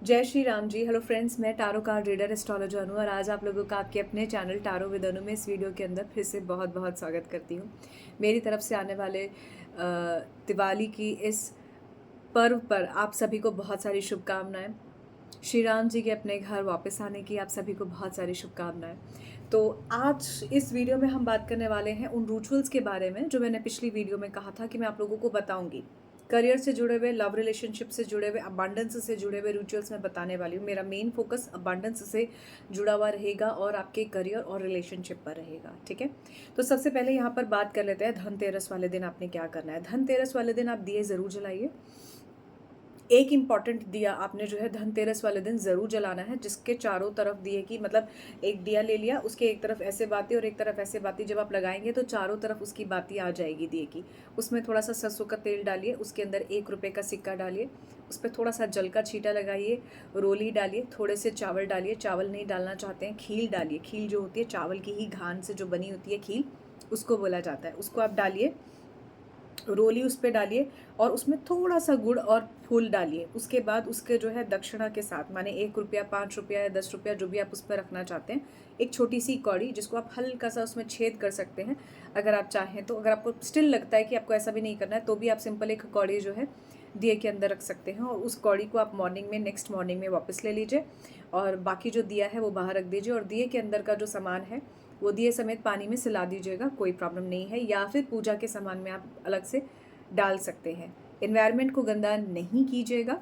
जय Shri Ram ji. Hello friends, मैं tarot card reader astrologer अनु और आज आप लोगों का आपके अपने चैनल टारो विद अनु में इस वीडियो के अंदर फिर से बहुत बहुत स्वागत करती हूँ। मेरी तरफ से आने वाले दिवाली की इस पर्व पर आप सभी को बहुत सारी शुभकामनाएं। श्री राम जी के अपने घर वापस आने की आप सभी को बहुत सारी शुभकामनाएं। तो आज इस वीडियो में हम बात करने वाले हैं उन रिचुअल्स के बारे में जो मैंने पिछली वीडियो में कहा था कि मैं आप लोगों को बताऊंगी। करियर से जुड़े हुए, लव रिलेशनशिप से जुड़े हुए, अबांडेंस से जुड़े हुए रिचुअल्स मैं बताने वाली हूँ। मेरा मेन फोकस अबांडेंस से जुड़ा हुआ रहेगा और आपके करियर और रिलेशनशिप पर रहेगा। ठीक है, तो सबसे पहले यहाँ पर बात कर लेते हैं धनतेरस वाले दिन आपने क्या करना है। धनतेरस वाले दिन आप दिए ज़रूर जलाइए। एक इम्पॉर्टेंट दिया आपने जो है धनतेरस वाले दिन ज़रूर जलाना है, जिसके चारों तरफ दिए की मतलब एक दिया ले लिया, उसके एक तरफ ऐसे बाती और एक तरफ ऐसे बाती जब आप लगाएंगे तो चारों तरफ उसकी बाती आ जाएगी दिए की। उसमें थोड़ा सा सरसों का तेल डालिए, उसके अंदर 1 रुपये का सिक्का डालिए, उस पर थोड़ा सा जल का छींटा लगाइए, रोली डालिए, थोड़े से चावल डालिए। चावल नहीं डालना चाहते हैं खील डालिए। खील जो होती है चावल की ही घान से जो बनी होती है खील, उसको बोला जाता है। उसको आप डालिए, रोली उस पर डालिए और उसमें थोड़ा सा गुड़ और फूल डालिए। उसके बाद उसके जो है दक्षिणा के साथ, माने 1 रुपया, 5 रुपया या 10 रुपया जो भी आप उस पर रखना चाहते हैं, एक छोटी सी कौड़ी जिसको आप हल्का सा उसमें छेद कर सकते हैं अगर आप चाहें तो। अगर आपको स्टिल लगता है कि आपको ऐसा भी नहीं करना है तो भी आप सिंपल एक कौड़ी जो है दिए के अंदर रख सकते हैं और उस कौड़ी को आप नेक्स्ट मॉर्निंग में वापस ले लीजिए और बाकी जो दिया है वो बाहर रख दीजिए। और दिए के अंदर का जो सामान है वो दिए समेत पानी में सिला दीजिएगा, कोई प्रॉब्लम नहीं है। या फिर पूजा के सामान में आप अलग से डाल सकते हैं। एनवायरनमेंट को गंदा नहीं कीजिएगा,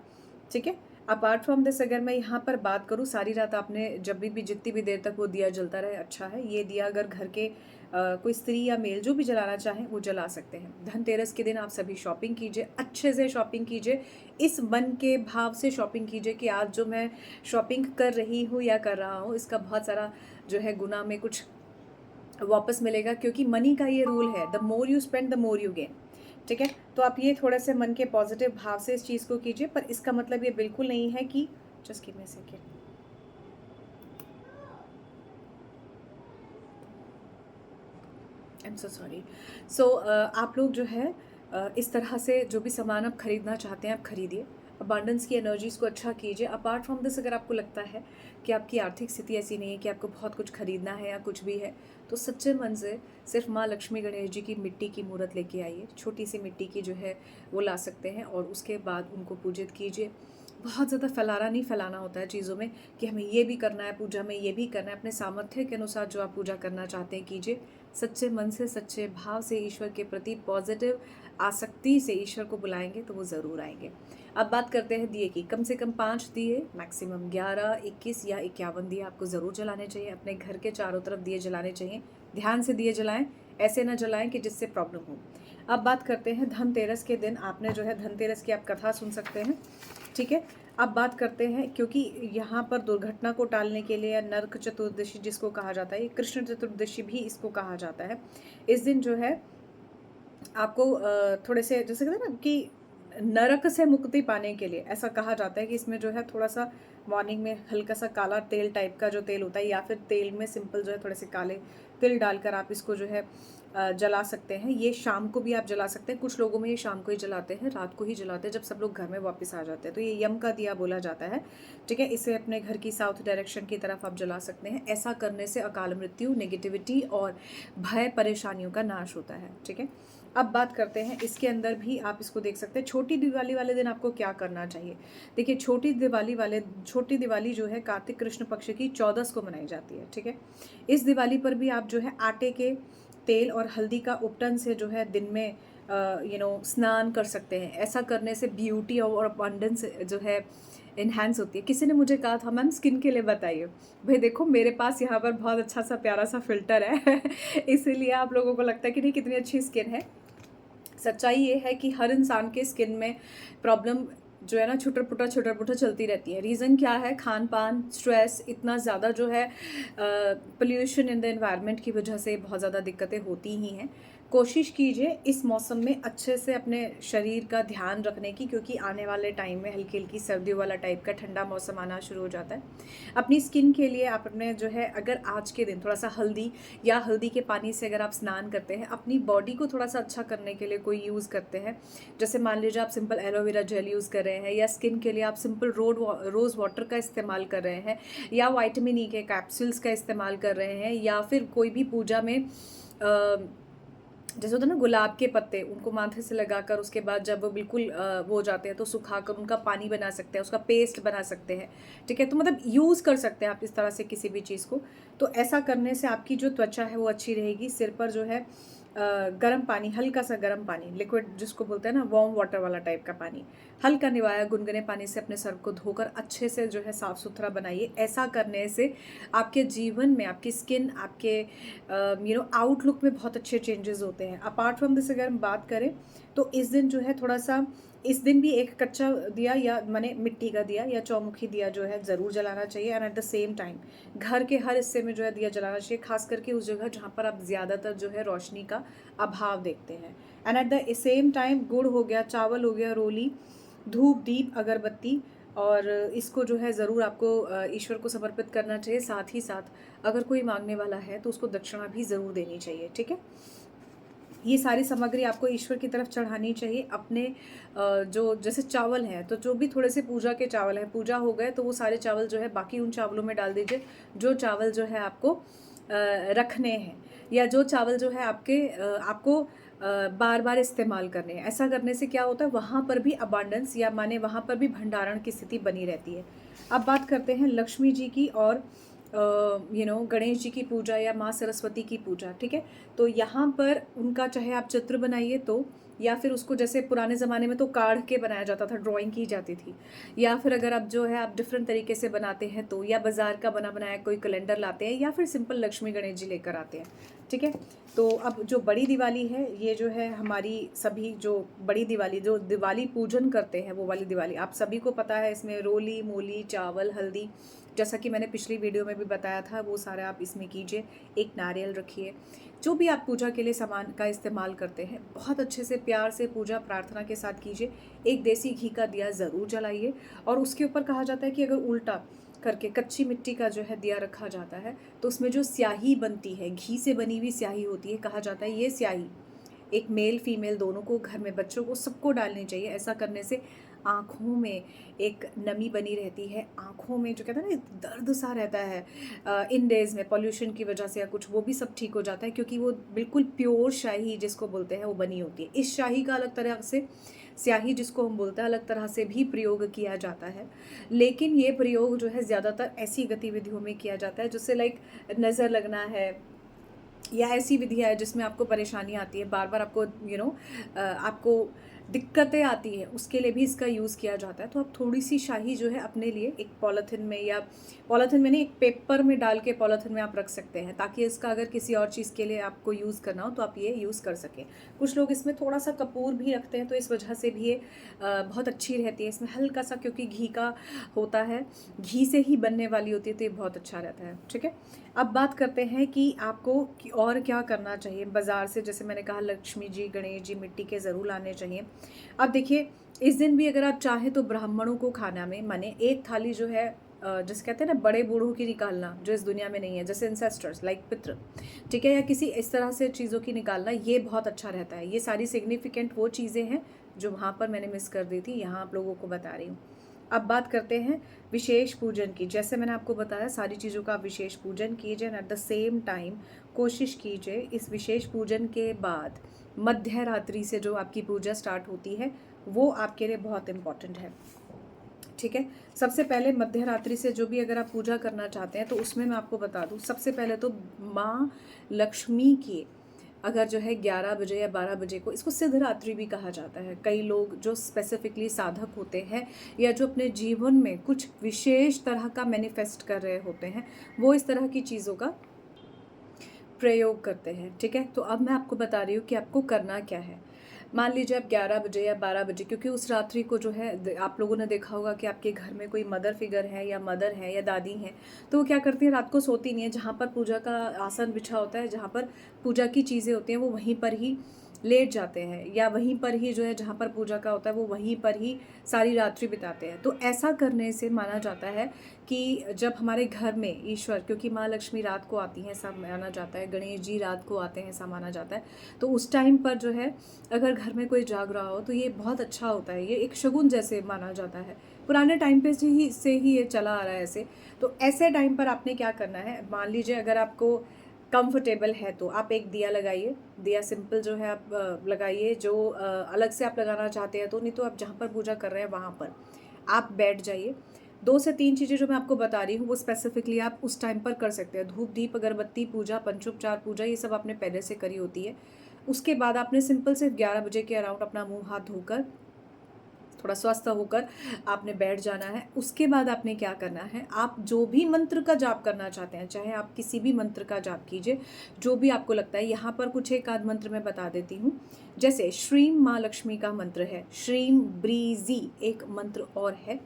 ठीक है। अपार्ट फ्रॉम दिस अगर मैं यहाँ पर बात करूँ, सारी रात आपने जब भी जितनी भी देर तक वो दिया जलता रहे अच्छा है। ये दिया अगर घर के कोई स्त्री या मेल जो भी जलाना चाहें वो जला सकते हैं। धनतेरस के दिन आप सभी शॉपिंग कीजिए, अच्छे से शॉपिंग कीजिए, इस मन के भाव से शॉपिंग कीजिए कि आज जो मैं शॉपिंग कर रही हूँ या कर रहा हूँ इसका बहुत सारा जो है गुना में कुछ वापस मिलेगा, क्योंकि मनी का ये रूल है, the more you spend the more you gain. ठीक है, तो आप ये थोड़े से मन के पॉजिटिव भाव से इस चीज़ को कीजिए, पर इसका मतलब ये बिल्कुल नहीं है कि just give me a second. I am so sorry. So आप लोग जो है इस तरह से जो भी सामान आप खरीदना चाहते हैं आप खरीदिए, अबांडेंस की एनर्जीज़ को अच्छा कीजिए। अपार्ट फ्रॉम दिस अगर आपको लगता है कि आपकी आर्थिक स्थिति ऐसी नहीं है कि आपको बहुत कुछ खरीदना है या कुछ भी है, तो सच्चे मन से सिर्फ माँ लक्ष्मी गणेश जी की मिट्टी की मूर्त लेके आइए। छोटी सी मिट्टी की जो है वो ला सकते हैं और उसके बाद उनको पूजित कीजिए। बहुत ज़्यादा फैलाना नहीं फैलाना होता है चीज़ों में कि हमें ये भी करना है, पूजा में ये भी करना है। अपने सामर्थ्य के अनुसार जो आप पूजा करना चाहते हैं कीजिए। सच्चे मन से, सच्चे भाव से ईश्वर के प्रति पॉजिटिव आसक्ति से ईश्वर को बुलाएंगे तो वो ज़रूर आएंगे। अब बात करते हैं दिए की। कम से कम 5 दिए, मैक्सिमम 11, 21 या 51 दिए आपको ज़रूर जलाने चाहिए। अपने घर के चारों तरफ दिए जलाने चाहिए। ध्यान से दिए जलाएं, ऐसे ना जलाएं कि जिससे प्रॉब्लम हो। अब बात करते हैं धनतेरस के दिन आपने जो है धनतेरस की आप कथा सुन सकते हैं, ठीक है। अब बात करते हैं, क्योंकि यहाँ पर दुर्घटना को टालने के लिए, या नरक चतुर्दशी जिसको कहा जाता है, कृष्ण चतुर्दशी भी इसको कहा जाता है, इस दिन जो है आपको थोड़े से जैसे कहते हैं ना कि नरक से मुक्ति पाने के लिए ऐसा कहा जाता है कि इसमें जो है थोड़ा सा मॉर्निंग में हल्का सा काला तेल टाइप का जो तेल होता है, या फिर तेल में सिंपल जो है थोड़े से काले तिल डालकर आप इसको जो है जला सकते हैं। ये शाम को भी आप जला सकते हैं। कुछ लोगों में ये शाम को ही जलाते हैं, रात को ही जलाते हैं जब सब लोग घर में वापस आ जाते हैं, तो ये यम का दिया बोला जाता है, ठीक है। इसे अपने घर की साउथ डायरेक्शन की तरफ आप जला सकते हैं। ऐसा करने से अकाल मृत्यु, नेगेटिविटी और भय परेशानियों का नाश होता है, ठीक है। अब बात करते हैं इसके अंदर भी आप इसको देख सकते हैं। छोटी दिवाली वाले दिन आपको क्या करना चाहिए। देखिए, छोटी दिवाली जो है कार्तिक कृष्ण पक्ष की 14 को मनाई जाती है, ठीक है। इस दिवाली पर भी आप जो है आटे के तेल और हल्दी का उपटन से जो है दिन में स्नान कर सकते हैं। ऐसा करने से ब्यूटी और अबंडेंस जो है इन्हांस होती है। किसी ने मुझे कहा था मैम स्किन के लिए बताइए। भाई देखो, मेरे पास यहाँ पर बहुत अच्छा सा प्यारा सा फिल्टर है इसीलिए आप लोगों को लगता है कि नहीं कितनी अच्छी स्किन है। सच्चाई ये है कि हर इंसान के स्किन में प्रॉब्लम जो है ना छुटर पुटर चलती रहती है। रीज़न क्या है? खान पान, स्ट्रेस, इतना ज़्यादा जो है पोल्यूशन इन द एनवायरनमेंट की वजह से बहुत ज़्यादा दिक्कतें होती ही हैं। कोशिश कीजिए इस मौसम में अच्छे से अपने शरीर का ध्यान रखने की, क्योंकि आने वाले टाइम में हल्की हल्की सर्दियों वाला टाइप का ठंडा मौसम आना शुरू हो जाता है। अपनी स्किन के लिए आप अपने जो है, अगर आज के दिन थोड़ा सा हल्दी या हल्दी के पानी से अगर आप स्नान करते हैं, अपनी बॉडी को थोड़ा सा अच्छा करने के लिए कोई यूज़ करते हैं, जैसे मान लीजिए आप सिंपल एलोवेरा जेल यूज़ कर रहे हैं, या स्किन के लिए आप सिंपल रोज़ वाटर का इस्तेमाल कर रहे हैं, या विटामिन ई के कैप्सूल्स का इस्तेमाल कर रहे हैं, या फिर कोई भी पूजा में जैसे होता है ना गुलाब के पत्ते, उनको माथे से लगाकर उसके बाद जब वो बिल्कुल वो हो जाते हैं तो सुखाकर उनका पानी बना सकते हैं, उसका पेस्ट बना सकते हैं। ठीक है, तो मतलब यूज़ कर सकते हैं आप इस तरह से किसी भी चीज़ को। तो ऐसा करने से आपकी जो त्वचा है वो अच्छी रहेगी। सिर पर जो है गर्म पानी, हल्का सा गर्म पानी, लिक्विड जिसको बोलते हैं ना, वार्म वाटर वाला टाइप का पानी, हल्का निवाया गुनगुने पानी से अपने सर को धोकर अच्छे से जो है साफ़ सुथरा बनाइए। ऐसा करने से आपके जीवन में, आपकी स्किन, आपके आउटलुक में बहुत अच्छे चेंजेस होते हैं। अपार्ट फ्रॉम दिस अगर हम बात करें तो इस दिन जो है थोड़ा सा, इस दिन भी एक कच्चा दिया या माने मिट्टी का दिया या चौमुखी दिया जो है ज़रूर जलाना चाहिए। And at the same time घर के हर हिस्से में जो है दिया जलाना चाहिए, खास करके उस जगह जहाँ पर आप ज़्यादातर जो है रोशनी का अभाव देखते हैं। And at the same time गुड़ हो गया, चावल हो गया, रोली, धूप, दीप, अगरबत्ती, और इसको जो है ज़रूर आपको ईश्वर को समर्पित करना चाहिए। साथ ही साथ अगर कोई मांगने वाला है तो उसको दक्षिणा भी ज़रूर देनी चाहिए। ठीक है, ये सारी सामग्री आपको ईश्वर की तरफ चढ़ानी चाहिए। अपने जो जैसे चावल हैं, तो जो भी थोड़े से पूजा के चावल हैं, पूजा हो गए तो वो सारे चावल जो है बाकी उन चावलों में डाल दीजिए जो चावल जो है आपको रखने हैं, या जो चावल जो है आपको बार बार इस्तेमाल करने हैं। ऐसा करने से क्या होता है, वहाँ पर भी अबांडेंस, या माने वहाँ पर भी भंडारण की स्थिति बनी रहती है। अब बात करते हैं लक्ष्मी जी की और गणेश जी की पूजा या माँ सरस्वती की पूजा। ठीक है, तो यहाँ पर उनका चाहे आप चित्र बनाइए तो, या फिर उसको जैसे पुराने ज़माने में तो काढ़ के बनाया जाता था, ड्राइंग की जाती थी, या फिर अगर आप जो है आप डिफरेंट तरीके से बनाते हैं तो, या बाज़ार का बना बनाया कोई कैलेंडर लाते हैं, या फिर सिंपल लक्ष्मी गणेश जी लेकर आते हैं। ठीक है, तो अब जो बड़ी दिवाली है, ये जो है हमारी सभी जो बड़ी दिवाली, जो दिवाली पूजन करते हैं वो वाली दिवाली आप सभी को पता है। इसमें रोली, मूली, चावल, हल्दी, जैसा कि मैंने पिछली वीडियो में भी बताया था, वो सारा आप इसमें कीजिए। एक नारियल रखिए, जो भी आप पूजा के लिए सामान का इस्तेमाल करते हैं बहुत अच्छे से प्यार से पूजा प्रार्थना के साथ कीजिए। एक देसी घी का दिया ज़रूर जलाइए, और उसके ऊपर कहा जाता है कि अगर उल्टा करके कच्ची मिट्टी का जो है दिया रखा जाता है तो उसमें जो स्याही बनती है, घी से बनी हुई स्याही होती है, कहा जाता है ये स्याही एक मेल फीमेल दोनों को, घर में बच्चों को, सबको डालनी चाहिए। ऐसा करने से आँखों में एक नमी बनी रहती है, आँखों में जो कहते हैं ना दर्द सा रहता है इन डेज़ में पॉल्यूशन की वजह से या कुछ, वो भी सब ठीक हो जाता है, क्योंकि वो बिल्कुल प्योर शाही जिसको बोलते हैं वो बनी होती है। इस शाही का अलग तरह से, स्याही जिसको हम बोलते हैं, अलग तरह से भी प्रयोग किया जाता है। लेकिन ये प्रयोग जो है ज़्यादातर ऐसी गतिविधियों में किया जाता है जिससे लाइक नज़र लगना है, या ऐसी विधियाँ है जिसमें आपको परेशानी आती है, बार बार आपको आपको दिक्कतें आती है, उसके लिए भी इसका यूज़ किया जाता है। तो आप थोड़ी सी शाही जो है अपने लिए एक पॉलीथिन में, या पॉलीथिन में नहीं, एक पेपर में डाल के पॉलीथिन में आप रख सकते हैं, ताकि इसका अगर किसी और चीज़ के लिए आपको यूज़ करना हो तो आप ये यूज़ कर सकें। कुछ लोग इसमें थोड़ा सा कपूर भी रखते हैं, तो इस वजह से भी ये बहुत अच्छी रहती है। इसमें हल्का सा, क्योंकि घी का होता है, घी से ही बनने वाली होती है, तो ये बहुत अच्छा रहता है। ठीक है, अब बात करते हैं कि आपको और क्या करना चाहिए। बाज़ार से, जैसे मैंने कहा, लक्ष्मी जी, गणेश जी मिट्टी के ज़रूर लाने चाहिए। अब देखिए, इस दिन भी अगर आप चाहें तो ब्राह्मणों को खाना में, माने एक थाली जो है जैसे कहते हैं ना बड़े बूढ़ों की निकालना, जो इस दुनिया में नहीं है, जैसे इंसेस्टर्स लाइक पितृ, ठीक है, या किसी इस तरह से चीज़ों की निकालना, ये बहुत अच्छा रहता है। ये सारी सिग्निफिकेंट वो चीज़ें हैं जो वहाँ पर मैंने मिस कर दी थी, यहाँ आप लोगों को बता रही हूँ। अब बात करते हैं विशेष पूजन की। जैसे मैंने आपको बताया, सारी चीज़ों का विशेष पूजन कीजिए, and at the same time कोशिश कीजिए इस विशेष पूजन के बाद मध्य रात्रि से जो आपकी पूजा स्टार्ट होती है वो आपके लिए बहुत इम्पॉर्टेंट है। ठीक है, सबसे पहले मध्य रात्रि से जो भी अगर आप पूजा करना चाहते हैं तो उसमें मैं आपको बता दूं, सबसे पहले तो माँ लक्ष्मी की अगर जो है 11 बजे या 12 बजे को, इसको सिद्धरात्रि भी कहा जाता है। कई लोग जो स्पेसिफिकली साधक होते हैं या जो अपने जीवन में कुछ विशेष तरह का मैनिफेस्ट कर रहे होते हैं, वो इस तरह की चीज़ों का प्रयोग करते हैं। ठीक है, तो अब मैं आपको बता रही हूँ कि आपको करना क्या है। मान लीजिए आप 11 बजे या 12 बजे, क्योंकि उस रात्रि को जो है आप लोगों ने देखा होगा कि आपके घर में कोई मदर फिगर है या दादी हैं, तो वो क्या करती हैं, रात को सोती नहीं है। जहाँ पर पूजा का आसन बिछा होता है, जहाँ पर पूजा की चीज़ें होती हैं, वो वहीं पर ही लेट जाते हैं, या वहीं पर ही जो है जहाँ पर पूजा का होता है वो वहीं पर ही सारी रात्रि बिताते हैं। तो ऐसा करने से माना जाता है कि जब हमारे घर में ईश्वर, क्योंकि माँ लक्ष्मी रात को आती हैं ऐसा माना जाता है, गणेश जी रात को आते हैं ऐसा माना जाता है, तो उस टाइम पर जो है अगर घर में कोई जाग रहा हो तो ये बहुत अच्छा होता है, ये एक शगुन जैसे माना जाता है। पुराने टाइम पे से ही ये चला आ रहा है ऐसे। तो ऐसे टाइम पर आपने क्या करना है, मान लीजिए अगर आपको कंफर्टेबल है तो आप एक दिया लगाइए। दिया सिंपल जो है आप लगाइए, जो अलग से आप लगाना चाहते हैं तो, नहीं तो आप जहाँ पर पूजा कर रहे हैं वहाँ पर आप बैठ जाइए। 2 से 3 चीज़ें जो मैं आपको बता रही हूँ वो स्पेसिफिकली आप उस टाइम पर कर सकते हैं। धूप दीप अगरबत्ती पूजा, पंचोपचार पूजा, ये सब आपने पहले से करी होती है। उसके बाद आपने सिंपल से 11 बजे के अराउंड अपना मुँह हाथ धोकर थोड़ा स्वस्थ होकर आपने बैठ जाना है। उसके बाद आपने क्या करना है, आप जो भी मंत्र का जाप करना चाहते हैं, चाहे आप किसी भी मंत्र का जाप कीजिए, जो भी आपको लगता है। यहाँ पर कुछ एक आध मंत्र मैं बता देती हूँ। जैसे श्रीम माँ लक्ष्मी का मंत्र है, श्रीम ब्रीजी एक मंत्र और है,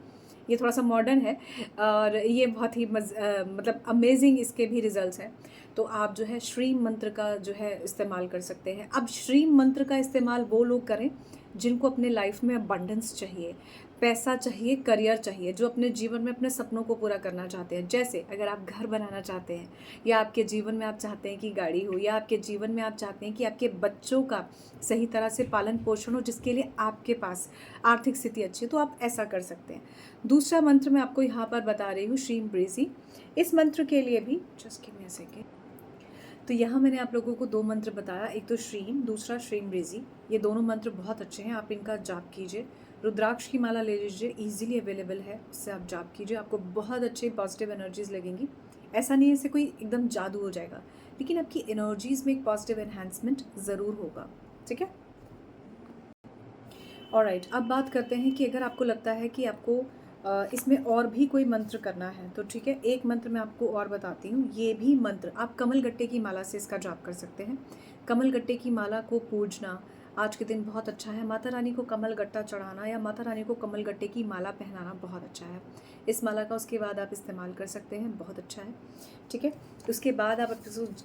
ये थोड़ा सा मॉडर्न है और ये बहुत ही मतलब अमेजिंग इसके भी रिजल्ट्स हैं। तो आप जो है श्रीम मंत्र का जो है इस्तेमाल कर सकते हैं। अब श्रीम मंत्र का इस्तेमाल वो लोग करें जिनको अपने लाइफ में अबंडेंस चाहिए, पैसा चाहिए, करियर चाहिए, जो अपने जीवन में अपने सपनों को पूरा करना चाहते हैं। जैसे अगर आप घर बनाना चाहते हैं, या आपके जीवन में आप चाहते हैं कि गाड़ी हो, या आपके जीवन में आप चाहते हैं कि आपके बच्चों का सही तरह से पालन पोषण हो, जिसके लिए आपके पास आर्थिक स्थिति अच्छी है, तो आप ऐसा कर सकते हैं। दूसरा मंत्र मैं आपको यहाँ पर बता रही हूँ, श्रीम ब्रेजी। इस मंत्र के लिए भी just give me a second. तो यहाँ मैंने आप लोगों को 2 मंत्र बताया, एक तो श्रीम, दूसरा श्रीम ब्रेजी। ये दोनों मंत्र बहुत अच्छे हैं, आप इनका जाप कीजिए। रुद्राक्ष की माला ले लीजिए, इजीली अवेलेबल है, उससे आप जाप कीजिए, आपको बहुत अच्छे पॉजिटिव एनर्जीज लगेंगी। ऐसा नहीं है इससे कोई एकदम जादू हो जाएगा, लेकिन आपकी एनर्जीज में एक पॉजिटिव एनहांसमेंट ज़रूर होगा। ठीक है, ऑलराइट। अब बात करते हैं कि अगर आपको लगता है कि आपको इसमें और भी कोई मंत्र करना है तो ठीक है, एक मंत्र मैं आपको और बताती हूँ। ये भी मंत्र आप कमल गट्टे की माला से इसका जाप कर सकते हैं। कमल गट्टे की माला को पूजना आज के दिन बहुत अच्छा है। माता रानी को कमल गट्टा चढ़ाना या माता रानी को कमल गट्टे की माला पहनाना बहुत अच्छा है। इस माला का उसके बाद आप इस्तेमाल कर सकते हैं, बहुत अच्छा है। ठीक है, उसके बाद आप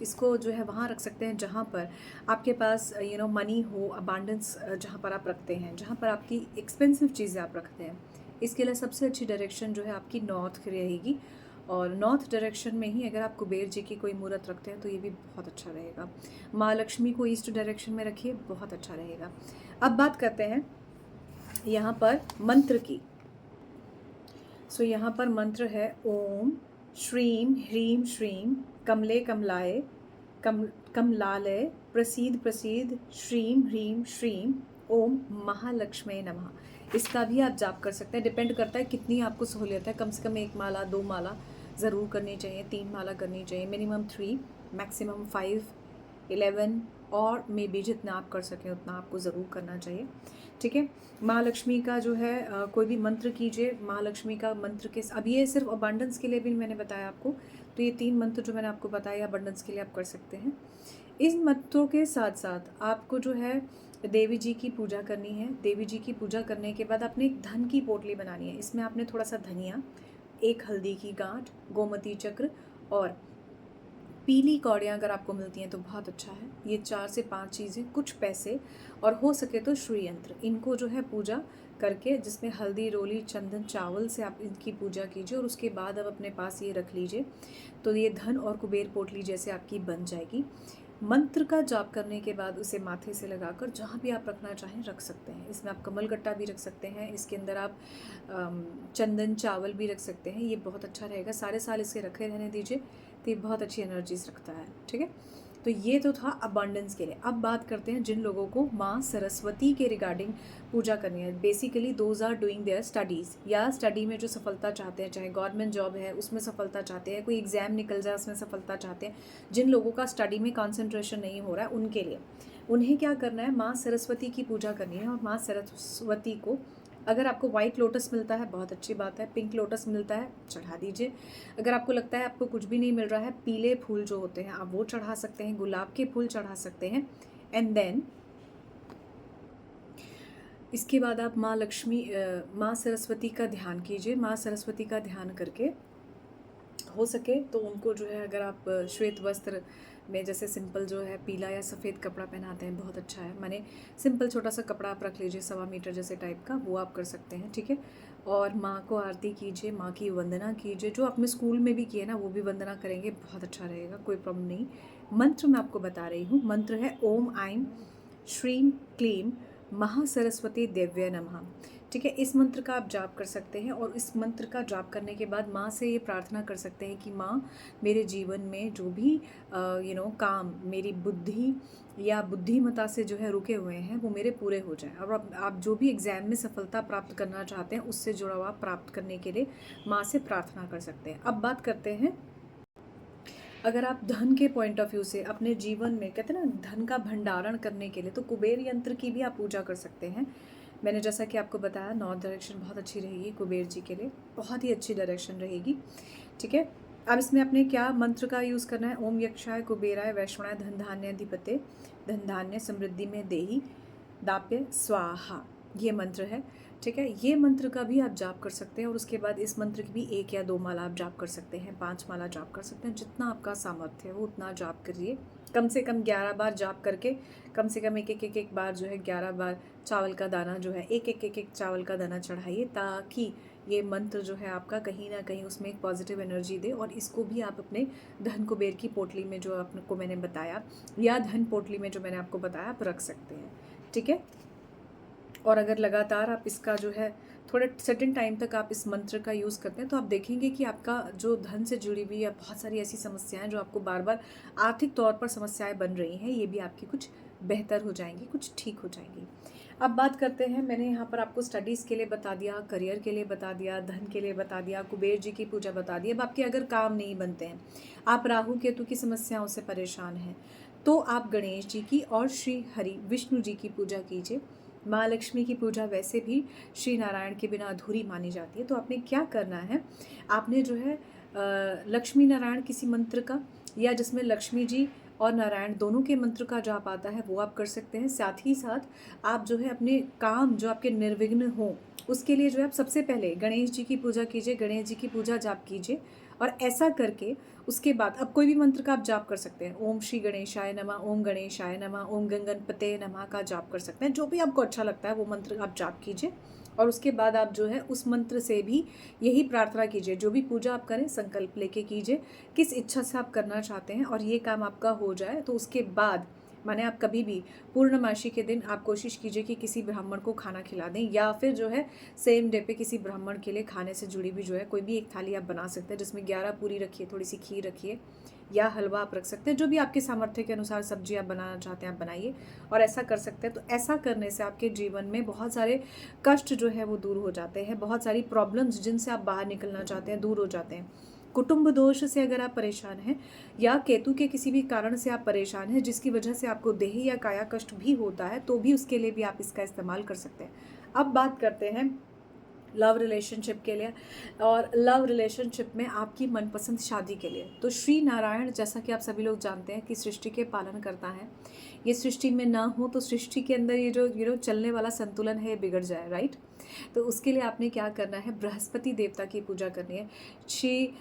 इसको जो है वहाँ रख सकते हैं जहाँ पर आपके पास मनी हो, अबांडेंस, जहाँ पर आप रखते हैं, जहाँ पर आपकी एक्सपेंसिव चीज़ें आप रखते हैं। इसके लिए सबसे अच्छी डायरेक्शन जो है आपकी नॉर्थ की रहेगी, और नॉर्थ डायरेक्शन में ही अगर आप कुबेर जी की कोई मूर्त रखते हैं तो ये भी बहुत अच्छा रहेगा। माँ लक्ष्मी को ईस्ट डायरेक्शन में रखिए, बहुत अच्छा रहेगा। अब बात करते हैं यहाँ पर मंत्र की। सो यहाँ पर मंत्र है ओम श्रीम ह्रीम श्रीम कमले कमलाय कमलालय प्रसीद प्रसीद श्रीम ह्रीम श्रीम ओम महालक्ष्मी नमः। इसका भी आप जाप कर सकते हैं, डिपेंड करता है कितनी आपको सहूलियत है। कम से कम 1 माला 2 माला ज़रूर करनी चाहिए, 3 माला करनी चाहिए, मिनिमम 3, मैक्सिमम 5, 11, और मे बी जितना आप कर सकें उतना आपको ज़रूर करना चाहिए। ठीक है, माँ लक्ष्मी का जो है कोई भी मंत्र कीजिए। माँ लक्ष्मी का मंत्र के अब ये सिर्फ अबंडेंस के लिए भी मैंने बताया आपको, तो ये 3 मंत्र जो मैंने आपको बताया अबंडेंस के लिए आप कर सकते हैं। इन मंत्रों के साथ साथ आपको जो है देवी जी की पूजा करनी है। देवी जी की पूजा करने के बाद आपने एक धन की पोटली बनानी है। इसमें आपने थोड़ा सा धनिया, 1 हल्दी की गांठ, गोमती चक्र और पीली कौड़ियाँ अगर आपको मिलती हैं तो बहुत अच्छा है। ये 4 से 5 चीज़ें, कुछ पैसे, और हो सके तो श्री यंत्र, इनको जो है पूजा करके, जिसमें हल्दी, रोली, चंदन, चावल से आप इनकी पूजा कीजिए, और उसके बाद आप अपने पास ये रख लीजिए, तो ये धन और कुबेर पोटली जैसे आपकी बन जाएगी। मंत्र का जाप करने के बाद उसे माथे से लगाकर जहाँ भी आप रखना चाहें रख सकते हैं। इसमें आप कमल गट्टा भी रख सकते हैं, इसके अंदर आप चंदन चावल भी रख सकते हैं, ये बहुत अच्छा रहेगा। सारे साल इसे रखे रहने दीजिए, तो ये बहुत अच्छी एनर्जीज रखता है। ठीक है, तो ये तो था अबंडेंस के लिए। अब बात करते हैं जिन लोगों को माँ सरस्वती के रिगार्डिंग पूजा करनी है। Basically those are doing their studies, या स्टडी में जो सफलता चाहते हैं, चाहे गवर्नमेंट जॉब है उसमें सफलता चाहते हैं, कोई एग्ज़ाम निकल जाए उसमें सफलता चाहते हैं, जिन लोगों का स्टडी में कॉन्सेंट्रेशन नहीं हो रहा है, उनके लिए उन्हें क्या करना है, माँ सरस्वती की पूजा करनी है। और माँ सरस्वती को अगर आपको वाइट लोटस मिलता है बहुत अच्छी बात है, पिंक लोटस मिलता है चढ़ा दीजिए। अगर आपको लगता है आपको कुछ भी नहीं मिल रहा है, पीले फूल जो होते हैं आप वो चढ़ा सकते हैं, गुलाब के फूल चढ़ा सकते हैं। एंड देन इसके बाद आप माँ लक्ष्मी माँ सरस्वती का ध्यान कीजिए। माँ सरस्वती का ध्यान करके हो सके तो उनको जो है, अगर आप श्वेत वस्त्र में जैसे सिंपल जो है पीला या सफ़ेद कपड़ा पहनाते हैं, बहुत अच्छा है। माने सिंपल छोटा सा कपड़ा आप रख लीजिए, 1.25 मीटर जैसे टाइप का, वो आप कर सकते हैं, ठीक है। और माँ को आरती कीजिए, माँ की वंदना कीजिए। जो आपने स्कूल में भी किए ना, वो भी वंदना करेंगे, बहुत अच्छा रहेगा, कोई प्रॉब्लम नहीं। मंत्र मैं आपको बता रही हूँ। मंत्र है ओम आइम श्रीम क्लीम महासरस्वती देव्य नमः, ठीक है। इस मंत्र का आप जाप कर सकते हैं, और इस मंत्र का जाप करने के बाद माँ से ये प्रार्थना कर सकते हैं कि माँ, मेरे जीवन में जो भी काम, मेरी बुद्धि या बुद्धिमता से जो है रुके हुए हैं, वो मेरे पूरे हो जाएं। और आप जो भी एग्ज़ाम में सफलता प्राप्त करना चाहते हैं, उससे जुड़ा हुआ प्राप्त करने के लिए माँ से प्रार्थना कर सकते हैं। अब बात करते हैं, अगर आप धन के पॉइंट ऑफ व्यू से अपने जीवन में, कहते हैं ना, धन का भंडारण करने के लिए, तो कुबेर यंत्र की भी आप पूजा कर सकते हैं। मैंने जैसा कि आपको बताया, नॉर्थ डायरेक्शन बहुत अच्छी रहेगी कुबेर जी के लिए, बहुत ही अच्छी डायरेक्शन रहेगी, ठीक है। अब इसमें अपने क्या मंत्र का यूज़ करना है? ओम यक्षाय कुबेराय वैष्णवाय धन धान्याधिपते धन धान्य समृद्धि में देही दाप्य स्वाहा, ये मंत्र है, ठीक है। ये मंत्र का भी आप जाप कर सकते हैं, और उसके बाद इस मंत्र की भी 1 या 2 माला आप जाप कर सकते हैं, 5 माला जाप कर सकते हैं, जितना आपका सामर्थ्य है वो उतना जाप करिए। कम से कम 11 बार जाप करके, कम से कम एक बार जो है 11 बार चावल का दाना जो है, एक चावल का दाना चढ़ाइए, ताकि ये मंत्र जो है आपका कहीं ना कहीं उसमें एक पॉजिटिव एनर्जी दे। और इसको भी आप अपने धन कुबेर की पोटली में, जो आपको मैंने बताया, या धन पोटली में जो मैंने आपको बताया, आप रख सकते हैं, ठीक है। और अगर लगातार आप इसका जो है थोड़े सर्टेन टाइम तक आप इस मंत्र का यूज़ करते हैं, तो आप देखेंगे कि आपका जो धन से जुड़ी हुई या बहुत सारी ऐसी समस्याएं जो आपको बार बार आर्थिक तौर पर समस्याएं बन रही हैं, ये भी आपकी कुछ बेहतर हो जाएंगी, कुछ ठीक हो जाएंगी। अब बात करते हैं, मैंने यहाँ पर आपको स्टडीज़ के लिए बता दिया, करियर के लिए बता दिया, धन के लिए बता दिया, कुबेर जी की पूजा बता दी। अब आपके अगर काम नहीं बनते हैं, आप राहु केतु की समस्याओं से परेशान हैं, तो आप गणेश जी की और श्री हरि विष्णु जी की पूजा कीजिए। माँ लक्ष्मी की पूजा वैसे भी श्री नारायण के बिना अधूरी मानी जाती है। तो आपने क्या करना है, आपने जो है लक्ष्मी नारायण किसी मंत्र का, या जिसमें लक्ष्मी जी और नारायण दोनों के मंत्र का जाप आता है, वो आप कर सकते हैं। साथ ही साथ आप जो है अपने काम जो आपके निर्विघ्न हो, उसके लिए जो है आप सबसे पहले गणेश जी की पूजा कीजिए, गणेश जी की पूजा जाप कीजिए। और ऐसा करके उसके बाद अब कोई भी मंत्र का आप जाप कर सकते हैं। ओम श्री गणेशाय नमः, ओम गणेशाय नमः, ओम गणपते नमः का जाप कर सकते हैं। जो भी आपको अच्छा लगता है वो मंत्र आप जाप कीजिए, और उसके बाद आप जो है उस मंत्र से भी यही प्रार्थना कीजिए। जो भी पूजा आप करें, संकल्प लेके कीजिए किस इच्छा से आप करना चाहते हैं, और ये काम आपका हो जाए तो उसके बाद, माने आप कभी भी पूर्णमासी के दिन आप कोशिश कीजिए कि किसी ब्राह्मण को खाना खिला दें, या फिर जो है सेम डे पे किसी ब्राह्मण के लिए खाने से जुड़ी भी जो है कोई भी एक थाली आप बना सकते हैं, जिसमें 11 पूरी रखिए, थोड़ी सी खीर रखिए, या हलवा आप रख सकते हैं। जो भी आपके सामर्थ्य के अनुसार सब्जी आप बनाना चाहते हैं आप बनाइए, और ऐसा कर सकते हैं। तो ऐसा करने से आपके जीवन में बहुत सारे कष्ट जो है वो दूर हो जाते हैं, बहुत सारी प्रॉब्लम्स जिनसे आप बाहर निकलना चाहते हैं दूर हो जाते हैं। कुटुंब दोष से अगर आप परेशान हैं, या केतु के किसी भी कारण से आप परेशान हैं जिसकी वजह से आपको देह या काया कष्ट भी होता है, तो भी उसके लिए भी आप इसका इस्तेमाल कर सकते हैं। अब बात करते हैं लव रिलेशनशिप के लिए, और लव रिलेशनशिप में आपकी मनपसंद शादी के लिए। तो श्री नारायण, जैसा कि आप सभी लोग जानते हैं कि सृष्टि के पालन करता है, ये सृष्टि में ना हो तो सृष्टि के अंदर ये जो चलने वाला संतुलन है बिगड़ जाए, राइट। तो उसके लिए आपने क्या करना है, बृहस्पति देवता की पूजा करनी है। श्री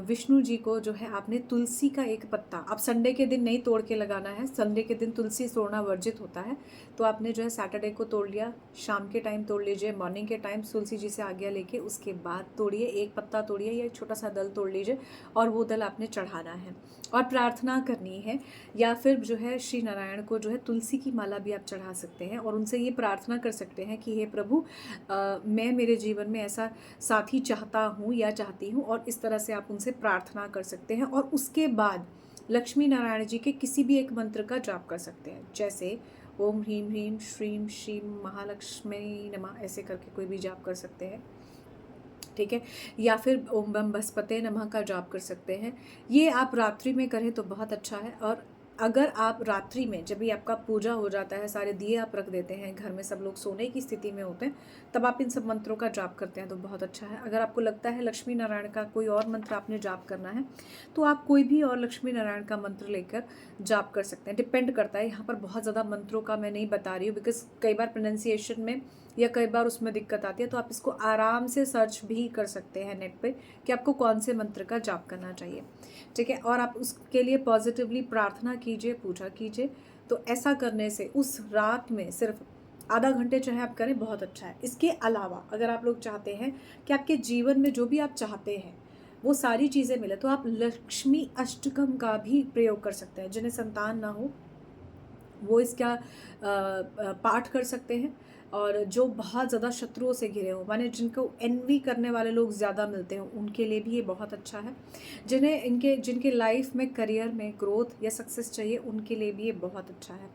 विष्णु जी को जो है आपने तुलसी का एक पत्ता, अब संडे के दिन नहीं तोड़ के लगाना है, संडे के दिन तुलसी तोड़ना वर्जित होता है। तो आपने जो है सैटरडे को तोड़ लिया, शाम के टाइम तोड़ लीजिए, मॉर्निंग के टाइम तुलसी जी से आज्ञा लेके उसके बाद तोड़िए, एक पत्ता तोड़िए या एक छोटा सा दल तोड़ लीजिए, और वो दल आपने चढ़ाना है और प्रार्थना करनी है। या फिर जो है श्री नारायण को जो है तुलसी की माला भी आप चढ़ा सकते हैं, और उनसे ये प्रार्थना कर सकते हैं कि हे प्रभु, मैं मेरे जीवन में ऐसा साथी चाहता हूँ या चाहती हूँ, और इस तरह से आप उनसे प्रार्थना कर सकते हैं। और उसके बाद लक्ष्मी नारायण जी के किसी भी एक मंत्र का जाप कर सकते हैं, जैसे ओम ह्रीम ह्रीम श्रीम श्रीम महालक्ष्मी नमः, ऐसे करके कोई भी जाप कर सकते हैं, ठीक है। या फिर ओम बम बृहस्पते नमः का जाप कर सकते हैं। ये आप रात्रि में करें तो बहुत अच्छा है। और अगर आप रात्रि में जब भी आपका पूजा हो जाता है, सारे दिए आप रख देते हैं, घर में सब लोग सोने की स्थिति में होते हैं, तब आप इन सब मंत्रों का जाप करते हैं तो बहुत अच्छा है। अगर आपको लगता है लक्ष्मी नारायण का कोई और मंत्र आपने जाप करना है तो आप कोई भी और लक्ष्मी नारायण का मंत्र लेकर जाप कर सकते हैं। डिपेंड करता है, यहाँ पर बहुत ज़्यादा मंत्रों का मैं नहीं बता रही हूँ बिकॉज कई बार प्रोनाउंसिएशन में या कई बार उसमें दिक्कत आती है, तो आप इसको आराम से सर्च भी कर सकते हैं नेट पे कि आपको कौन से मंत्र का जाप करना चाहिए, ठीक है। और आप उसके लिए पॉजिटिवली प्रार्थना कीजिए, पूजा कीजिए। तो ऐसा करने से उस रात में सिर्फ आधा घंटे चाहे आप करें, बहुत अच्छा है। इसके अलावा अगर आप लोग चाहते हैं कि आपके जीवन में जो भी आप चाहते हैं वो सारी चीज़ें मिले, तो आप लक्ष्मी अष्टकम का भी प्रयोग कर सकते हैं। जिन्हें संतान ना हो वो इसका पाठ कर सकते हैं। और जो बहुत ज़्यादा शत्रुओं से घिरे हो, माने जिनको एनवी करने वाले लोग ज़्यादा मिलते हैं, उनके लिए भी ये बहुत अच्छा है। जिनके लाइफ में करियर में ग्रोथ या सक्सेस चाहिए, उनके लिए भी ये बहुत अच्छा है।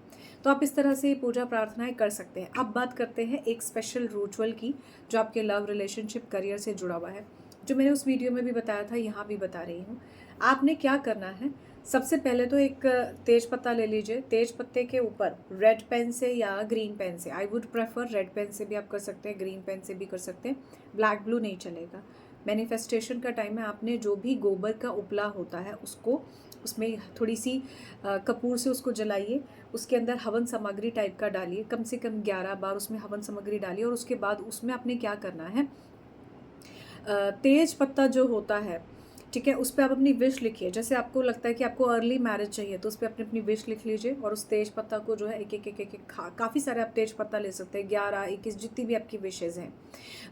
तो आप इस तरह से पूजा प्रार्थनाएं कर सकते हैं। अब बात करते हैं एक स्पेशल रिचुअल की जो आपके लव रिलेशनशिप करियर से जुड़ा हुआ है, जो मैंने उस वीडियो में भी बताया था, यहाँ भी बता रही हूँ। आपने क्या करना है, सबसे पहले तो एक तेज पत्ता ले लीजिए। तेज पत्ते के ऊपर रेड पेन से या ग्रीन पेन से, I would prefer red pen से भी आप कर सकते हैं, ग्रीन पेन से भी कर सकते हैं, ब्लैक ब्लू नहीं चलेगा। मैनिफेस्टेशन का टाइम है, आपने जो भी गोबर का उपला होता है उसको, उसमें थोड़ी सी कपूर से उसको जलाइए, उसके अंदर हवन सामग्री टाइप का डालिए, कम से कम 11 बार उसमें हवन सामग्री डालिए। और उसके बाद उसमें आपने क्या करना है, तेज पत्ता जो होता है, ठीक है, उस पर आप अपनी विश लिखिए। जैसे आपको लगता है कि आपको अर्ली मैरिज चाहिए तो उस पर अपनी अपनी विश लिख लीजिए, और उस तेज पत्ता को जो है एक एक एक एक काफ़ी सारे आप तेज पत्ता ले सकते हैं, 11 21 जितनी भी आपकी विशेज़ हैं,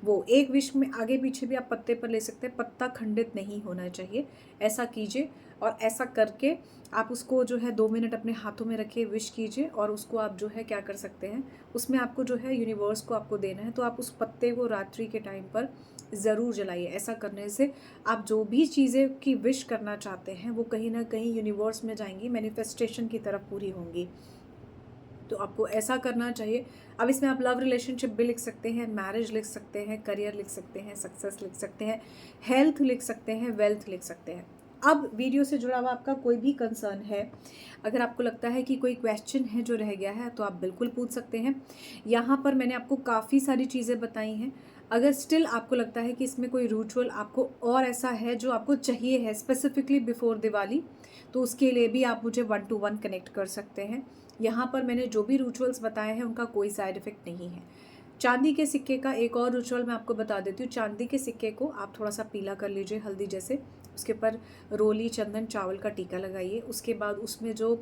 वो एक विश में आगे पीछे भी आप पत्ते पर ले सकते हैं। पत्ता खंडित नहीं होना चाहिए, ऐसा कीजिए। और ऐसा करके आप उसको जो है 2 मिनट अपने हाथों में रखिए, विश कीजिए, और उसको आप जो है क्या कर सकते हैं, उसमें आपको जो है यूनिवर्स को आपको देना है। तो आप उस पत्ते को रात्रि के टाइम पर ज़रूर जलाइए। ऐसा करने से आप जो भी चीज़ें की विश करना चाहते हैं वो कहीं ना कहीं यूनिवर्स में जाएंगी, मैनिफेस्टेशन की तरफ पूरी होंगी। तो आपको ऐसा करना चाहिए। अब इसमें आप लव रिलेशनशिप भी लिख सकते हैं, मैरिज लिख सकते हैं, करियर लिख सकते हैं, सक्सेस लिख सकते हैं, हेल्थ लिख सकते हैं, वेल्थ लिख सकते हैं। अब वीडियो से जुड़ा हुआ आपका कोई भी कंसर्न है, अगर आपको लगता है कि कोई क्वेश्चन है जो रह गया है, तो आप बिल्कुल पूछ सकते हैं। यहाँ पर मैंने आपको काफ़ी सारी चीज़ें बताई हैं। अगर स्टिल आपको लगता है कि इसमें कोई रिचुअल आपको और ऐसा है जो आपको चाहिए है स्पेसिफिकली बिफोर दिवाली, तो उसके लिए भी आप मुझे 1 to 1 कनेक्ट कर सकते हैं। यहाँ पर मैंने जो भी रिचुअल्स बताए हैं उनका कोई साइड इफ़ेक्ट नहीं है। चांदी के सिक्के का एक और रिचुअल मैं आपको बता देती हूँ। चांदी के सिक्के को आप थोड़ा सा पीला कर लीजिए, हल्दी जैसे, उसके ऊपर रोली चंदन चावल का टीका लगाइए। उसके बाद उसमें जो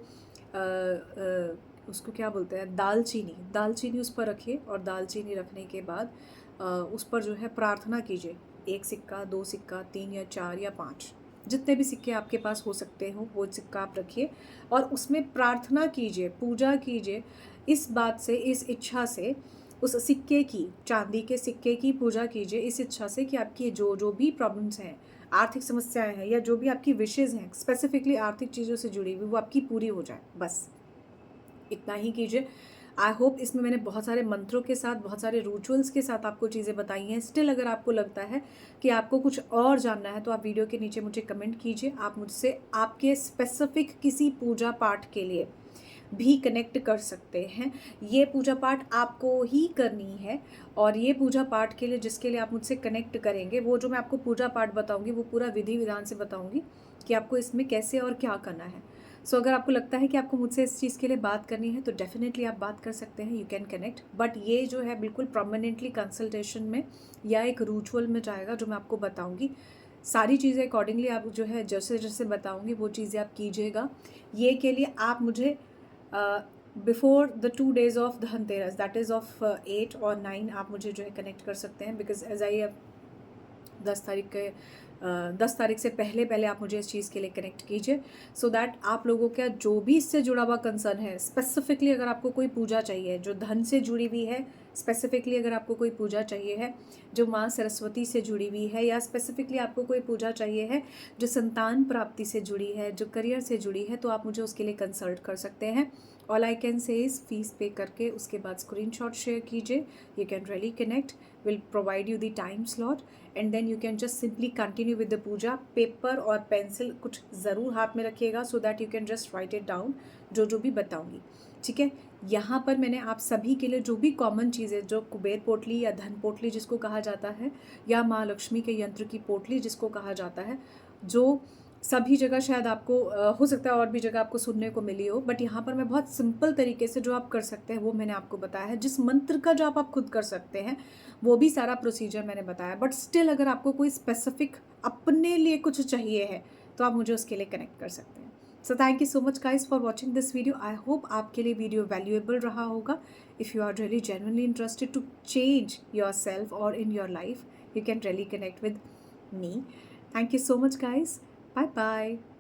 उसको क्या बोलते हैं, दालचीनी उस पर रखिए। और दालचीनी रखने के बाद उस पर जो है प्रार्थना कीजिए। 1 सिक्का, 2 सिक्का, 3 या 4 या 5, जितने भी सिक्के आपके पास हो सकते हो वो सिक्का आप रखिए, और उसमें प्रार्थना कीजिए, पूजा कीजिए, इस बात से, इस इच्छा से, उस सिक्के की, चांदी के सिक्के की पूजा कीजिए इस इच्छा से कि आपकी जो भी प्रॉब्लम्स हैं, आर्थिक समस्याएं हैं, या जो भी आपकी विशेज़ हैं स्पेसिफिकली आर्थिक चीज़ों से जुड़ी हुई, वो आपकी पूरी हो जाए। बस इतना ही कीजिए। आई होप इसमें मैंने बहुत सारे मंत्रों के साथ, बहुत सारे रिचुअल्स के साथ आपको चीज़ें बताई हैं। स्टिल अगर आपको लगता है कि आपको कुछ और जानना है तो आप वीडियो के नीचे मुझे कमेंट कीजिए। आप मुझसे आपके स्पेसिफिक किसी पूजा पाठ के लिए भी कनेक्ट कर सकते हैं। ये पूजा पाठ आपको ही करनी है, और ये पूजा पाठ के लिए जिसके लिए आप मुझसे कनेक्ट करेंगे, वो जो मैं आपको पूजा पाठ बताऊंगी वो पूरा विधि विधान से बताऊंगी कि आपको इसमें कैसे और क्या करना है। सो अगर आपको लगता है कि आपको मुझसे इस चीज़ के लिए बात करनी है तो डेफिनेटली आप बात कर सकते हैं, यू कैन कनेक्ट। बट ये जो है बिल्कुल परमानेंटली कंसल्टेशन में या एक रिचुअल में जाएगा, जो मैं आपको बताऊंगी। सारी चीज़ें अकॉर्डिंगली आप जो है जैसे जैसे बताऊंगी वो चीज़ें आप कीजिएगा। ये के लिए आप मुझे before the 2 days of Dhanteras, that is of 8 और 9, आप मुझे जो है कनेक्ट कर सकते हैं। बिकॉज एज आई 10 तारीख से पहले पहले आप मुझे इस चीज़ के लिए कनेक्ट कीजिए, सो दैट आप लोगों का जो भी इससे जुड़ा हुआ कंसर्न है, स्पेसिफिकली अगर आपको कोई पूजा चाहिए जो धन से जुड़ी हुई है, स्पेसिफिकली अगर आपको कोई पूजा चाहिए है जो माँ सरस्वती से जुड़ी हुई है, या स्पेसिफिकली आपको कोई पूजा चाहिए है जो संतान प्राप्ति से जुड़ी है, जो करियर से जुड़ी है, तो आप मुझे उसके लिए कंसल्ट कर सकते हैं। All I can say is fees pay करके उसके बाद स्क्रीनशॉट शेयर कीजिए. You can really connect. Will provide you the time slot and then you can just simply continue with the puja. Paper और पेंसिल कुछ ज़रूर हाथ में रखिएगा so that you can just write it down जो भी बताऊँगी. ठीक है. यहाँ पर मैंने आप सभी के लिए जो भी कॉमन चीज़ें, जो कुबेर पोटली या धन पोटली जिसको कहा जाता है, या माँ लक्ष्मी के यंत्र की पोटली जिसको कहा जाता है, जो सभी जगह शायद आपको हो सकता है और भी जगह आपको सुनने को मिली हो, बट यहाँ पर मैं बहुत सिंपल तरीके से जो आप कर सकते हैं वो मैंने आपको बताया है. जिस मंत्र का जो आप खुद कर सकते हैं वो भी सारा प्रोसीजर मैंने बताया. बट स्टिल अगर आपको कोई स्पेसिफिक अपने लिए कुछ चाहिए है तो आप मुझे उसके लिए कनेक्ट कर सकते हैं. So thank you so much guys for watching this video. I hope आपके लिए वीडियो वैल्यूएबल रहा होगा. If you are really genuinely interested to change yourself और in your life, you can really connect with me. Thank you so much guys. Bye bye.